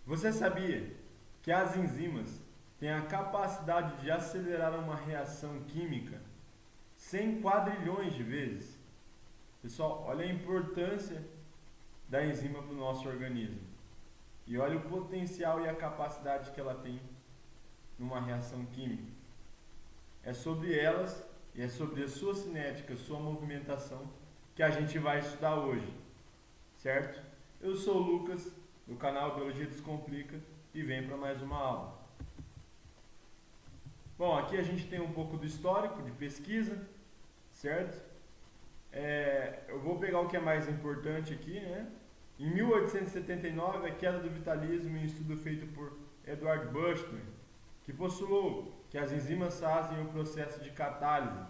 Você sabia que as enzimas têm a capacidade de acelerar uma reação química 100 quadrilhões de vezes? Pessoal, olha a importância da enzima para o nosso organismo. E olha o potencial e a capacidade que ela tem numa reação química. É sobre elas e é sobre a sua cinética, sua movimentação, que a gente vai estudar hoje, certo? Eu sou o Lucas, do canal Biologia Descomplica, e venho para mais uma aula. Bom, aqui a gente tem um pouco do histórico de pesquisa, certo? Eu vou pegar o que é mais importante aqui, né? Em 1879, a queda do vitalismo em um estudo feito por Edward Buchner, que postulou que as enzimas fazem o processo de catálise,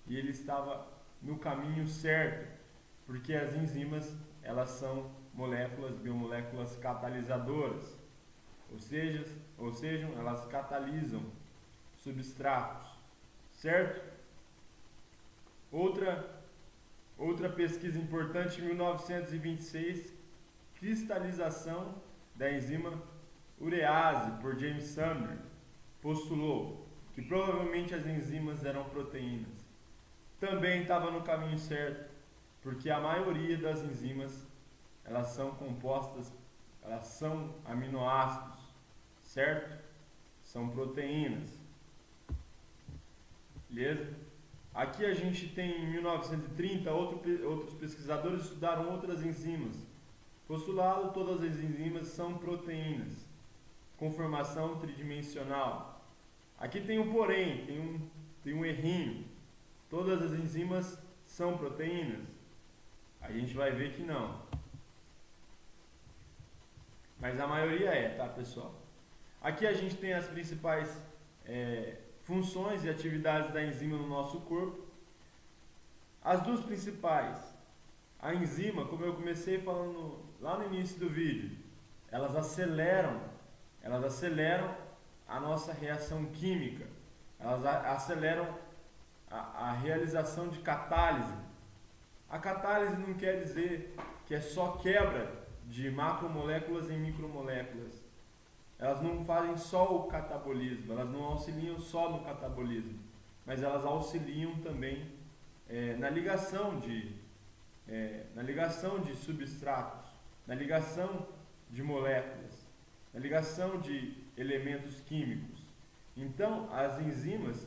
e ele estava no caminho certo, porque as enzimas, elas são moléculas, biomoléculas catalisadoras, ou seja, elas catalisam substratos, certo? Outra pesquisa importante, em 1926, cristalização da enzima urease por James Sumner, postulou que provavelmente as enzimas eram proteínas. Também estava no caminho certo, porque a maioria das enzimas, elas são aminoácidos, certo? São proteínas. Beleza? Aqui a gente tem, em 1930, outros pesquisadores estudaram outras enzimas. Postulado, todas as enzimas são proteínas, com formação tridimensional. Aqui tem um porém, tem um errinho. Todas as enzimas são proteínas? A gente vai ver que não. Mas a maioria tá, pessoal? Aqui a gente tem as principais funções e atividades da enzima no nosso corpo. As duas principais, a enzima, como eu comecei falando lá no início do vídeo, elas aceleram a nossa reação química, elas aceleram a realização de catálise. A catálise não quer dizer que é só quebra de macromoléculas em micromoléculas. Elas não fazem só o catabolismo, elas não auxiliam só no catabolismo, mas elas auxiliam também na ligação de substratos, na ligação de moléculas, na ligação de elementos químicos. Então, as enzimas,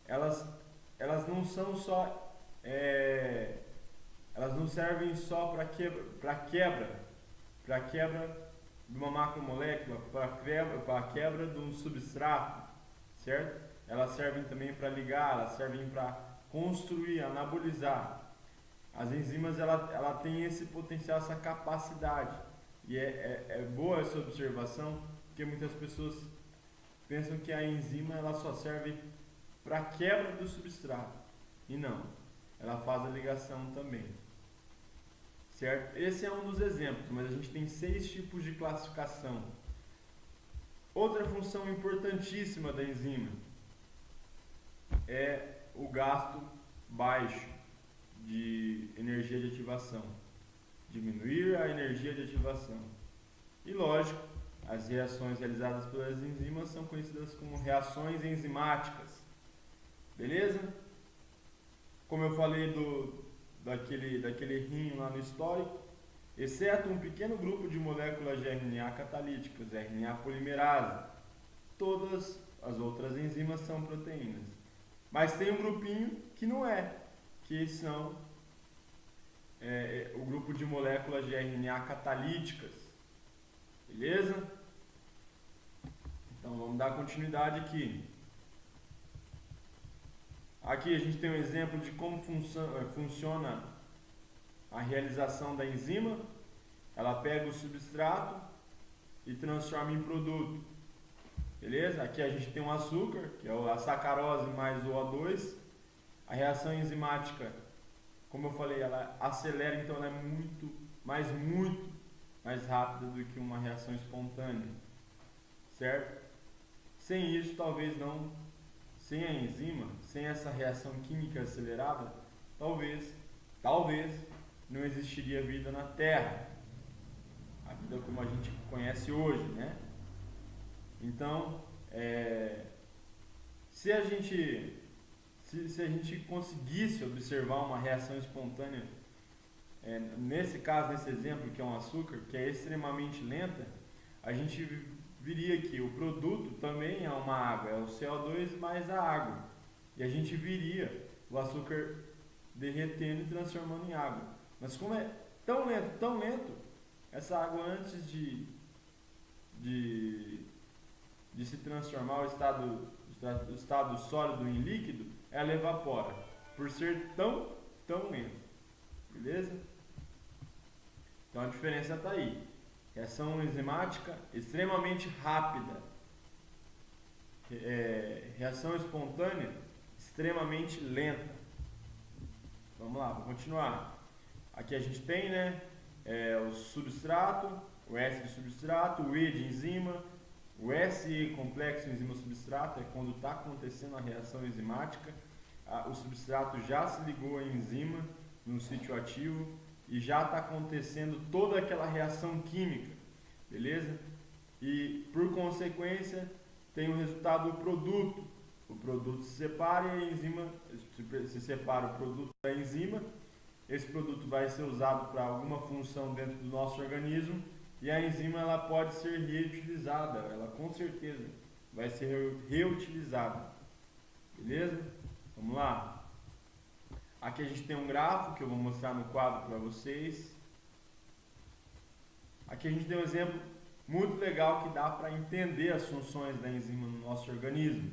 elas não são só elas não servem só para quebra de uma macromolécula, para a quebra de um substrato, certo? Elas servem também para ligar, elas servem para construir, anabolizar. As enzimas, ela tem esse potencial, essa capacidade. E é boa essa observação, porque muitas pessoas pensam que a enzima ela só serve para a quebra do substrato. E não, ela faz a ligação também. Certo? Esse é um dos exemplos, mas a gente tem 6 tipos de classificação. Outra função importantíssima da enzima é o gasto baixo de energia de ativação. Diminuir a energia de ativação. E lógico, as reações realizadas pelas enzimas são conhecidas como reações enzimáticas. Beleza? Como eu falei daquele rinho lá no histórico, exceto um pequeno grupo de moléculas de RNA catalíticas, RNA polimerase, todas as outras enzimas são proteínas. Mas tem um grupinho que não que são o grupo de moléculas de RNA catalíticas. Beleza? Então vamos dar continuidade aqui. Aqui a gente tem um exemplo de como funciona a realização da enzima. Ela pega o substrato e transforma em produto. Beleza? Aqui a gente tem um açúcar, que é a sacarose mais o O2. A reação enzimática, como eu falei, ela acelera, então ela é muito mais rápida do que uma reação espontânea. Certo? Sem isso, sem a enzima, sem essa reação química acelerada, talvez não existiria vida na Terra. a vida como a gente conhece hoje, né? Então, se a gente conseguisse observar uma reação espontânea, nesse caso, nesse exemplo, que é um açúcar, que é extremamente lenta, a gente viria que o produto também é uma água, é o CO2 mais a água. E a gente viria o açúcar derretendo e transformando em água. Mas como é tão lento, essa água antes de se transformar o estado sólido em líquido, ela evapora, por ser tão lento. Beleza? Então a diferença está aí. Reação enzimática extremamente rápida. Reação espontânea extremamente lenta. Vamos lá, vou continuar. Aqui a gente tem, né, o substrato, o S de substrato, o E de enzima, o SE complexo enzima-substrato é quando está acontecendo a reação enzimática. O substrato já se ligou à enzima no sítio ativo e já está acontecendo toda aquela reação química, beleza? E por consequência tem o resultado do produto. O produto se separa e a enzima se separa o produto da enzima. Esse produto vai ser usado para alguma função dentro do nosso organismo e a enzima ela pode ser reutilizada, ela com certeza vai ser reutilizada, beleza? Vamos lá. Aqui a gente tem um gráfico que eu vou mostrar no quadro para vocês. Aqui a gente tem um exemplo muito legal que dá para entender as funções da enzima no nosso organismo.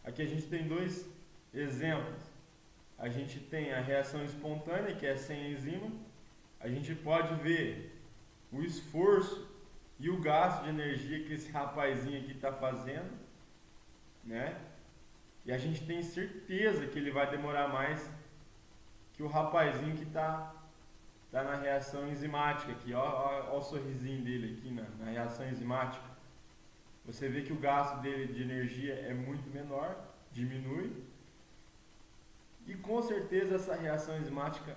Aqui a gente tem dois exemplos. A gente tem a reação espontânea, que é sem enzima. A gente pode ver o esforço e o gasto de energia que esse rapazinho aqui está fazendo, né? E a gente tem certeza que ele vai demorar mais que o rapazinho que está na reação enzimática aqui. Ó o sorrisinho dele aqui na reação enzimática. Você vê que o gasto dele de energia é muito menor, diminui. E com certeza essa reação enzimática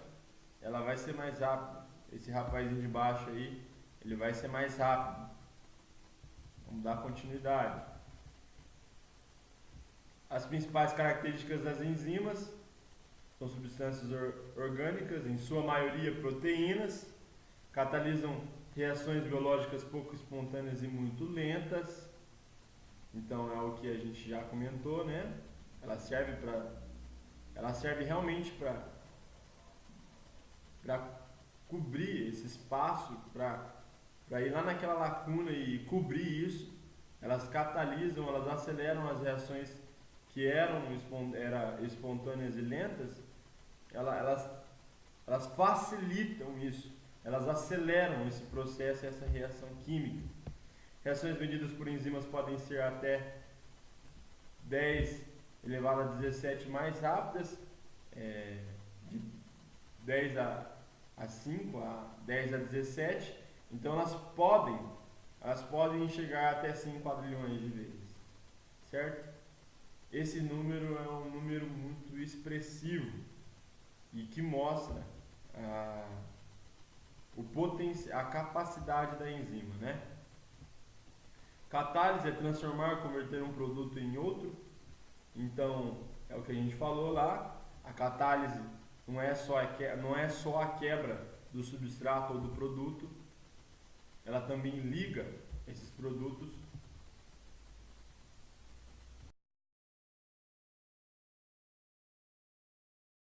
ela vai ser mais rápida. Esse rapazinho de baixo aí, ele vai ser mais rápido. Vamos dar continuidade. As principais características das enzimas são substâncias orgânicas, em sua maioria proteínas, catalisam reações biológicas pouco espontâneas e muito lentas. Então é o que a gente já comentou, né? Ela serve realmente para cobrir esse espaço, para ir lá naquela lacuna e cobrir isso. Elas catalisam, elas aceleram as reações que eram espontâneas e lentas. Elas facilitam isso, elas aceleram esse processo, essa reação química. Reações medidas por enzimas podem ser até 10 elevado a 17 mais rápidas, de 10 a 5, a 10 a 17. Então elas podem chegar até 5 quadrilhões de vezes, certo? Esse número é um número muito expressivo e que mostra a capacidade da enzima, né? Catálise é transformar, converter um produto em outro. Então, é o que a gente falou lá. A catálise não é só a quebra do substrato ou do produto, ela também liga esses produtos.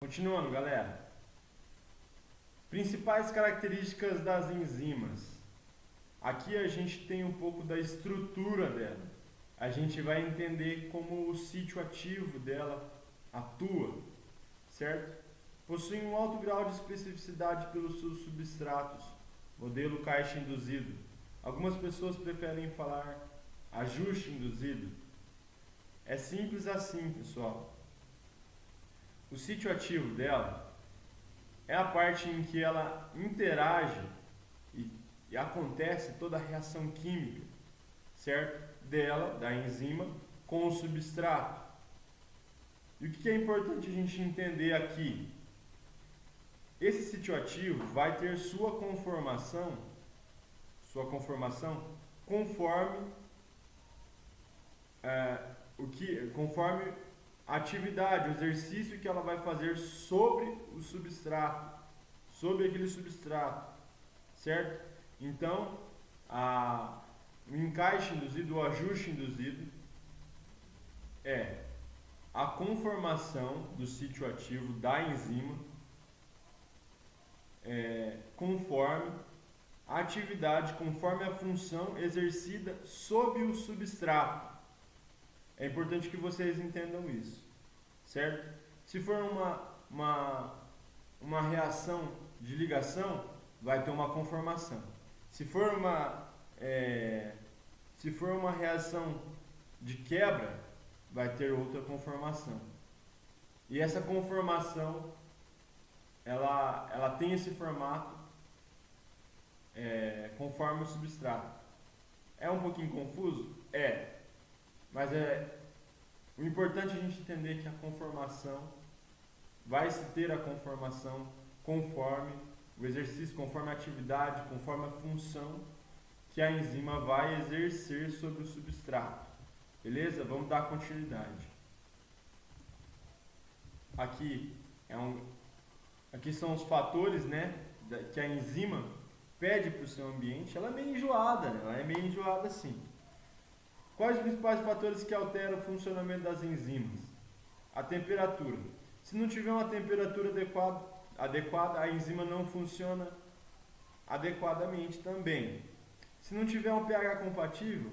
Continuando, galera. Principais características das enzimas. Aqui a gente tem um pouco da estrutura dela. A gente vai entender como o sítio ativo dela atua, certo? Possui um alto grau de especificidade pelos seus substratos, modelo caixa induzido. Algumas pessoas preferem falar ajuste induzido. É simples assim, pessoal. O sítio ativo dela é a parte em que ela interage e acontece toda a reação química, certo? Da enzima, com o substrato. E o que é importante a gente entender aqui? Esse sítio ativo vai ter sua conformação sua conformação conforme conforme a atividade, o exercício que ela vai fazer sobre o substrato, sobre aquele substrato, certo? Então, o encaixe induzido, o ajuste induzido é a conformação do sítio ativo da enzima conforme a atividade, conforme a função exercida sob o substrato. É importante que vocês entendam isso, certo? Se for uma reação de ligação, vai ter uma conformação. Se for uma reação de quebra, vai ter outra conformação. E essa conformação, ela tem esse formato conforme o substrato. É um pouquinho confuso? Mas o importante é a gente entender que a conformação, vai se ter a conformação conforme o exercício, conforme a atividade, conforme a função que a enzima vai exercer sobre o substrato. Beleza? Vamos dar continuidade. Aqui são os fatores, né, que a enzima pede para o seu ambiente. Ela é meio enjoada, né? Ela é meio enjoada sim. Quais os principais fatores que alteram o funcionamento das enzimas? A temperatura. Se não tiver uma temperatura adequada, a enzima não funciona adequadamente também. Se não tiver um pH compatível,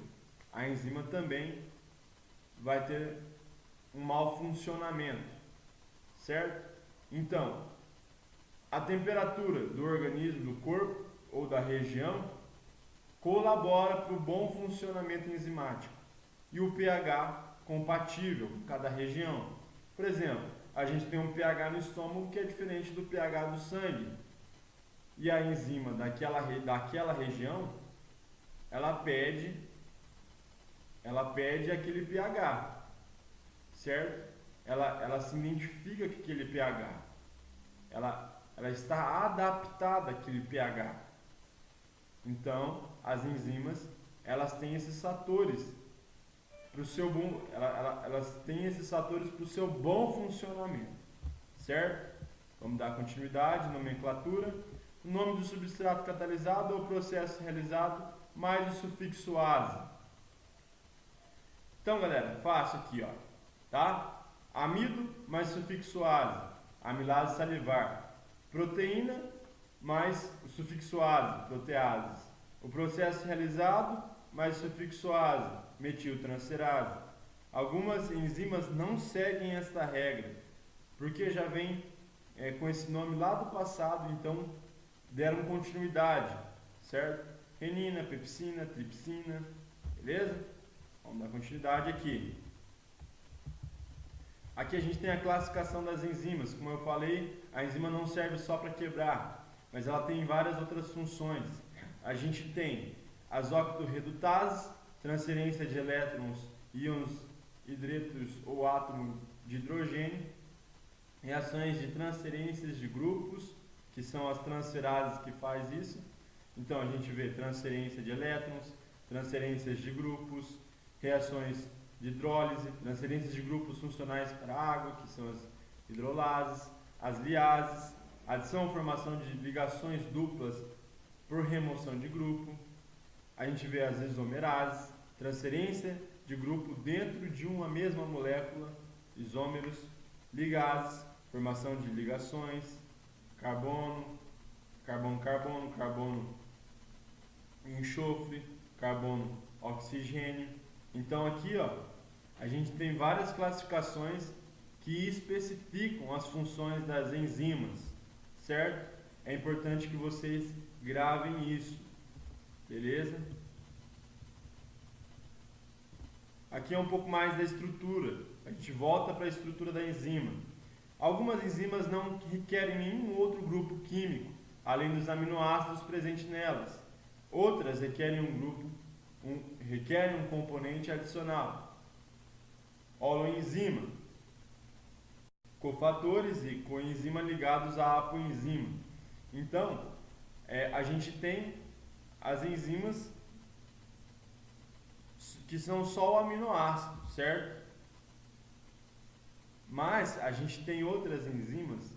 a enzima também vai ter um mau funcionamento, certo? Então, a temperatura do organismo, do corpo ou da região colabora para o bom funcionamento enzimático e o pH compatível com cada região. Por exemplo, a gente tem um pH no estômago que é diferente do pH do sangue. E a enzima daquela região, ela pede aquele pH, certo? Ela se identifica com aquele pH. Ela está adaptada àquele pH. Então, as enzimas, elas têm esses fatores para o seu bom, elas têm esses fatores para o seu bom funcionamento, certo? Vamos dar continuidade, nomenclatura. O nome do substrato catalisado ou processo realizado mais o sufixo ase. Então, galera, fácil aqui, ó, tá? Amido mais sufixo ase, amilase salivar. Proteína mais o sufixo ase, proteases. O processo realizado mais o sufixo ase, metiltransferase. Algumas enzimas não seguem esta regra, porque já vem com esse nome lá do passado, então deram continuidade, certo? Renina, pepsina, tripsina, beleza? Vamos dar continuidade aqui. Aqui a gente tem a classificação das enzimas. Como eu falei, a enzima não serve só para quebrar, mas ela tem várias outras funções. A gente tem as octoredutases, transferência de elétrons, íons, hidretos ou átomos de hidrogênio, reações de transferências de grupos, que são as transferases que faz isso. Então a gente vê transferência de elétrons, transferências de grupos, reações de hidrólise, transferências de grupos funcionais para a água, que são as hidrolases, as liases, adição ou formação de ligações duplas por remoção de grupo. A gente vê as isomerases, transferência de grupo dentro de uma mesma molécula, isômeros, ligases, formação de ligações, carbono, carbono-carbono, carbono enxofre, carbono oxigênio. Então aqui, ó, a gente tem várias classificações que especificam as funções das enzimas, certo? É importante que vocês gravem isso, beleza? Aqui é um pouco mais da estrutura. A gente volta para a estrutura da enzima. Algumas enzimas não requerem nenhum outro grupo químico, além dos aminoácidos presentes nelas. Outras requerem um componente adicional. Holoenzima, cofatores e coenzima ligados à apoenzima. Então, a gente tem as enzimas que são só o aminoácido, certo? Mas a gente tem outras enzimas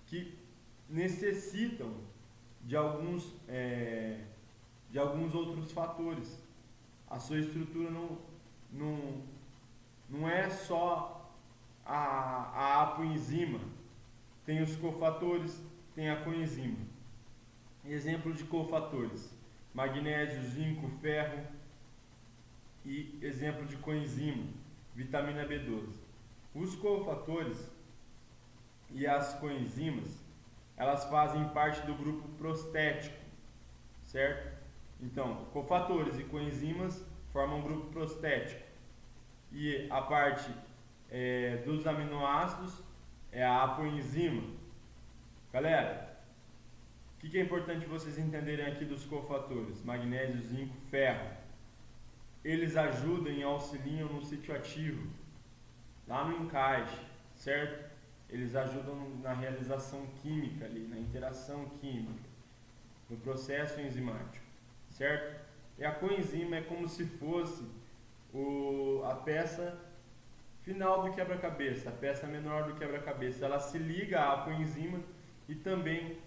que necessitam de alguns outros fatores. A sua estrutura não é só a apoenzima. Tem os cofatores, tem a coenzima. Exemplo de cofatores: magnésio, zinco, ferro. E exemplo de coenzima: vitamina B12. Os cofatores e as coenzimas, elas fazem parte do grupo prostético, certo? Então, cofatores e coenzimas formam um grupo prostético. E a parte dos aminoácidos é a apoenzima. Galera, o que é importante vocês entenderem aqui dos cofatores? Magnésio, zinco, ferro. Eles ajudam e auxiliam no sítio ativo, lá no encaixe, certo? Eles ajudam na realização química ali, na interação química, no processo enzimático, certo? E a coenzima é como se fosse a peça final do quebra-cabeça, a peça menor do quebra-cabeça. Ela se liga à coenzima e também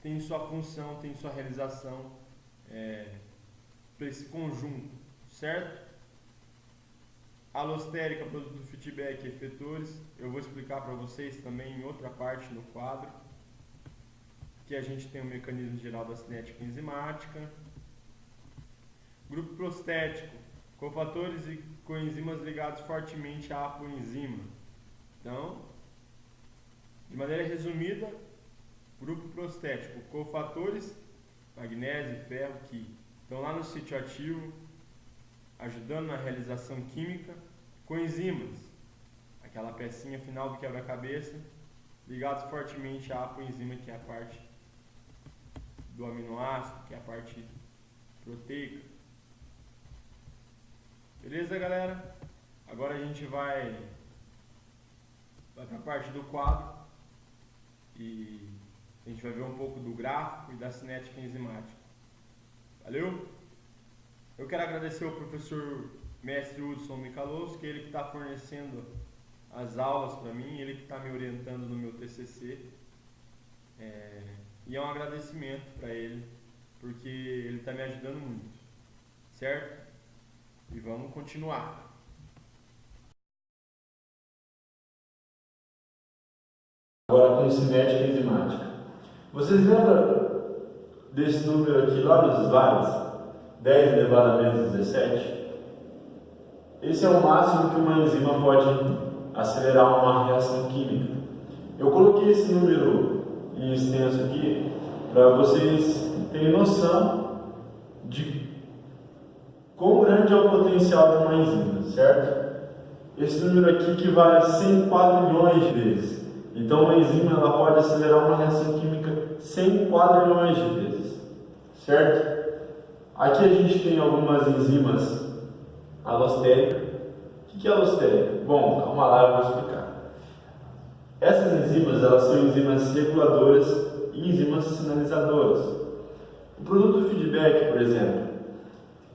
tem sua função, tem sua realização para esse conjunto, certo? Alostérica, produto feedback, efetores, eu vou explicar para vocês também em outra parte no quadro, que a gente tem o mecanismo geral da cinética enzimática. Grupo prostético, cofatores e coenzimas ligados fortemente à apoenzima. Então, de maneira resumida, grupo prostético, cofatores, magnésio e ferro, que estão lá no sítio ativo, ajudando na realização química. Coenzimas, aquela pecinha final do quebra-cabeça, ligados fortemente à apoenzima, que é a parte do aminoácido, que é a parte proteica. Beleza, galera? Agora a gente vai para a parte do quadro e a gente vai ver um pouco do gráfico e da cinética enzimática. Valeu? Eu quero agradecer ao professor mestre Hudson Michalowski, ele que está fornecendo as aulas para mim, ele que está me orientando no meu TCC. E é um agradecimento para ele, porque ele está me ajudando muito, certo? E vamos continuar. Agora com cinética enzimática. Vocês lembram desse número aqui lá dos slides? 10 elevado a menos 17? Esse é o máximo que uma enzima pode acelerar uma reação química. Eu coloquei esse número em extenso aqui para vocês terem noção de quão grande é o potencial de uma enzima, certo? Esse número aqui equivale a 100 quadrilhões de vezes. Então uma enzima ela pode acelerar uma reação química 100 quadrilhões de vezes, certo? Aqui a gente tem algumas enzimas alostéricas. O que é alostérica? Bom, calma lá, eu vou explicar. Essas enzimas elas são enzimas reguladoras e enzimas sinalizadoras. O produto feedback, por exemplo,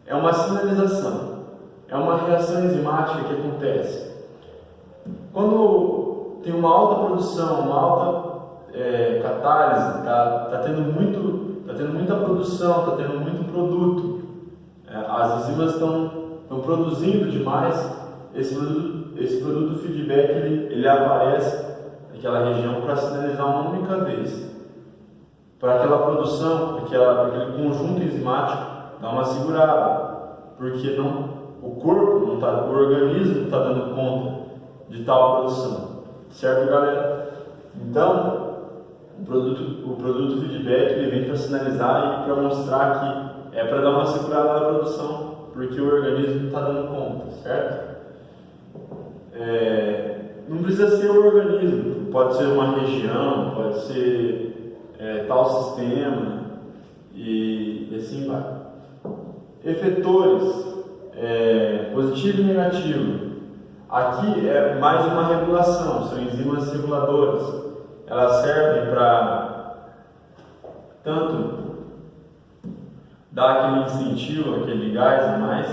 é uma sinalização, é uma reação enzimática que acontece quando tem uma alta produção, uma alta catálise, está tendo muita produção, está tendo muito produto, as enzimas estão produzindo demais. Esse produto feedback ele aparece naquela região para sinalizar uma única vez, para aquela produção, para aquele conjunto enzimático dar uma segurada, porque o organismo não está dando conta de tal produção, certo, galera? Então o produto feedback ele vem para sinalizar e para mostrar que é para dar uma segurada na produção, porque o organismo não está dando conta, certo? Não precisa ser o organismo, pode ser uma região, pode ser tal sistema e assim vai. Efetores, positivo e negativo. Aqui é mais uma regulação, são enzimas reguladoras. Elas servem para tanto dá aquele incentivo, aquele gás a mais.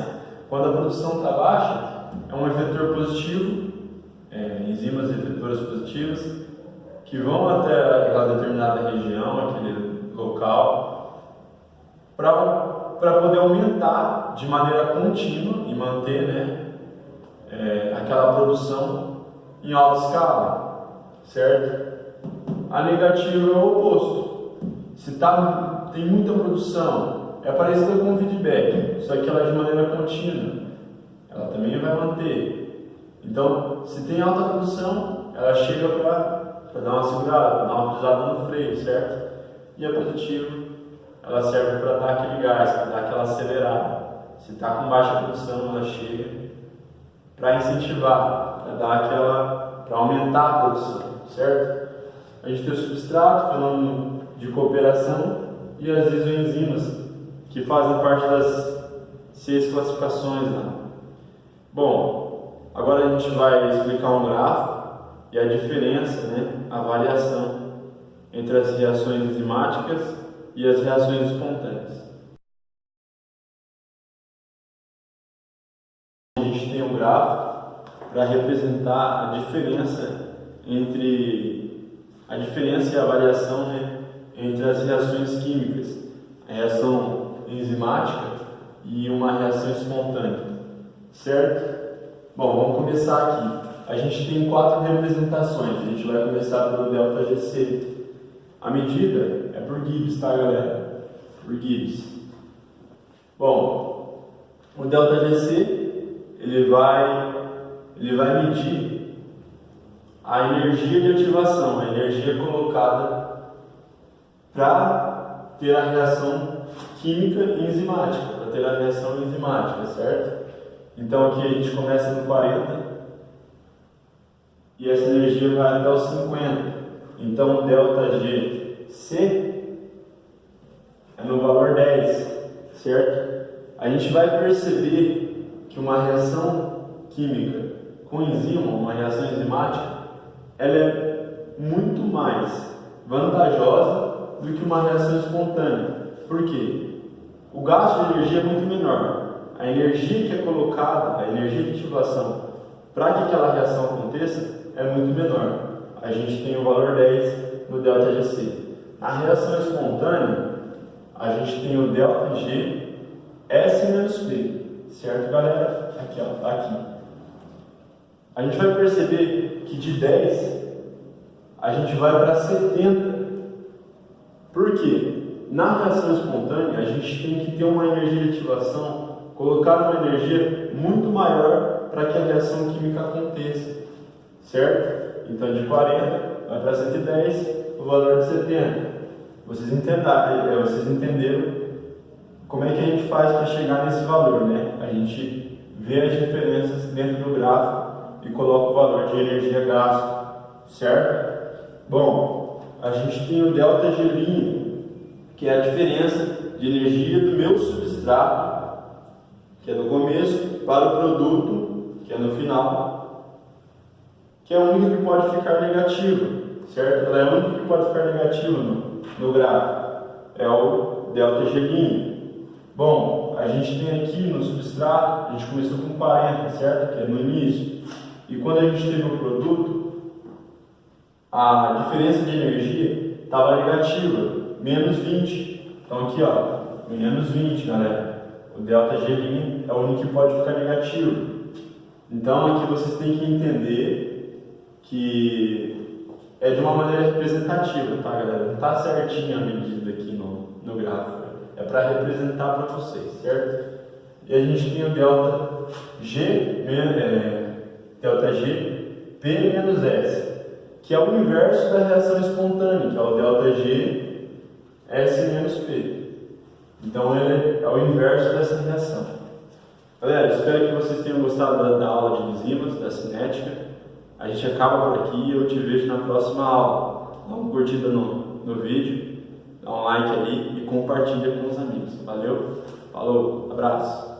Quando a produção está baixa, é um efetor positivo, enzimas efetoras positivas, que vão até aquela determinada região, aquele local, para poder aumentar de maneira contínua e manter, né, aquela produção em alta escala, certo? A negativa é o oposto. Se tem muita produção, é parecida com o feedback, só que ela é de maneira contínua, ela também vai manter. Então, se tem alta produção, ela chega para dar uma segurada, para dar uma pisada no freio, certo? E a positiva, ela serve para dar aquele gás, para dar aquela acelerada. Se está com baixa produção, ela chega para incentivar, para aumentar a produção, certo? A gente tem o substrato, fenômeno de cooperação, e as isoenzimas, que fazem parte das 6 classificações lá. Bom, agora a gente vai explicar um gráfico e a diferença, né, a variação entre as reações enzimáticas e as reações espontâneas. A gente tem um gráfico para representar a diferença e a variação, né, entre as reações químicas, a reação enzimática e uma reação espontânea, certo? Bom, vamos começar aqui. A gente tem 4 representações. A gente vai começar pelo ΔGC. A medida é por Gibbs, tá, galera? Por Gibbs. Bom, o ΔGC ele vai medir a energia de ativação, a energia colocada para ter a reação química e enzimática, para ter a reação enzimática, certo? Então aqui a gente começa no 40 e essa energia vai até os 50. Então o ΔGC é no valor 10, certo? A gente vai perceber que uma reação química com enzima, uma reação enzimática, ela é muito mais vantajosa do que uma reação espontânea. Por quê? O gasto de energia é muito menor. A energia que é colocada, a energia de ativação, para que aquela reação aconteça, é muito menor. A gente tem o valor 10 no ΔGC. Na reação espontânea, a gente tem o ΔG S-P, certo, galera? Aqui, ó, tá aqui. A gente vai perceber que de 10 a gente vai para 70. Por quê? Na reação espontânea, a gente tem que ter uma energia de ativação, colocar uma energia muito maior para que a reação química aconteça, certo? Então, de 40 vai para 110, o valor de 70. Vocês entenderam como é que a gente faz para chegar nesse valor, né? A gente vê as diferenças dentro do gráfico e coloca o valor de energia gasto, certo? Bom, a gente tem o ΔG', que é a diferença de energia do meu substrato, que é no começo, para o produto, que é no final, que é a única que pode ficar negativa, certo? Ela é a única que pode ficar negativa no gráfico, é o ΔG'. Bom, a gente tem aqui no substrato, a gente começou com 40, certo? Que é no início. E quando a gente teve o produto, a diferença de energia estava negativa, menos 20. Então aqui, ó, menos 20, galera. O ΔG' é o único que pode ficar negativo. Então aqui vocês têm que entender que é de uma maneira representativa, tá, galera? Não está certinho a medida aqui no gráfico. É para representar para vocês, certo? E a gente tem o ΔG P menos S, que é o inverso da reação espontânea, que é o ΔG S menos P. Então ele é o inverso dessa reação. Galera, espero que vocês tenham gostado da aula de enzimas, da cinética. A gente acaba por aqui e eu te vejo na próxima aula. Dá uma curtida no vídeo, dá um like aí e compartilha com os amigos. Valeu, falou, abraço.